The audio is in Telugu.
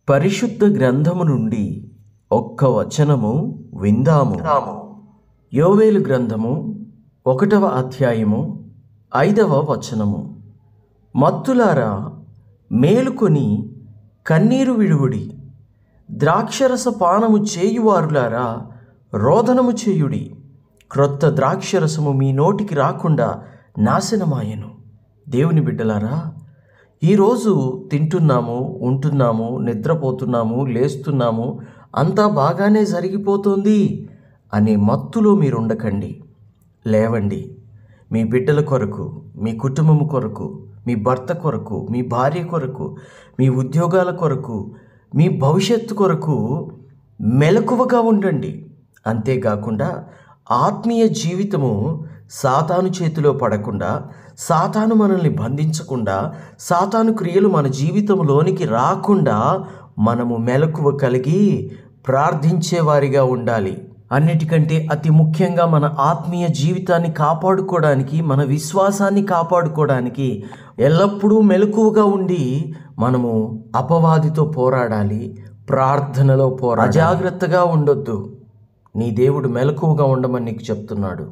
పరిశుద్ధ గ్రంథము నుండి ఒక్క వచనము విందాము. యోవేలు గ్రంథము 1వ అధ్యాయము 5వ వచనము. మత్తులారా మేలుకొని కన్నీరు విడువుడి, ద్రాక్షరస పానము చేయువారులారా రోదనము చేయుడి. క్రొత్త ద్రాక్షరసము మీ నోటికి రాకుండా నాశనమాయెను. దేవుని బిడ్డలారా, ఈరోజు తింటున్నాము, ఉంటున్నాము, నిద్రపోతున్నాము, లేస్తున్నాము, అంతా బాగానే జరిగిపోతుంది అనే మత్తులో మీరు ఉండకండి. లేవండి. మీ బిడ్డల కొరకు, మీ కుటుంబం కొరకు, మీ భర్త కొరకు, మీ భార్య కొరకు, మీ ఉద్యోగాల కొరకు, మీ భవిష్యత్తు కొరకు మెలకువగా ఉండండి. అంతేకాకుండా ఆత్మీయ జీవితము సాతాను చేతిలో పడకుండా, సాతాను మనల్ని బంధించకుండా, సాతాను క్రియలు మన జీవితంలోనికి రాకుండా మనము మెలకువ కలిగి ప్రార్థించేవారిగా ఉండాలి. అన్నిటికంటే అతి ముఖ్యంగా మన ఆత్మీయ జీవితాన్ని కాపాడుకోవడానికి, మన విశ్వాసాన్ని కాపాడుకోవడానికి ఎల్లప్పుడూ మెలకువగా ఉండి మనము అపవాదితో పోరాడాలి. ప్రార్థనలో అజాగ్రత్తగా ఉండొద్దు. నీ దేవుడు మెలకువగా ఉండమని నీకు చెప్తున్నాడు.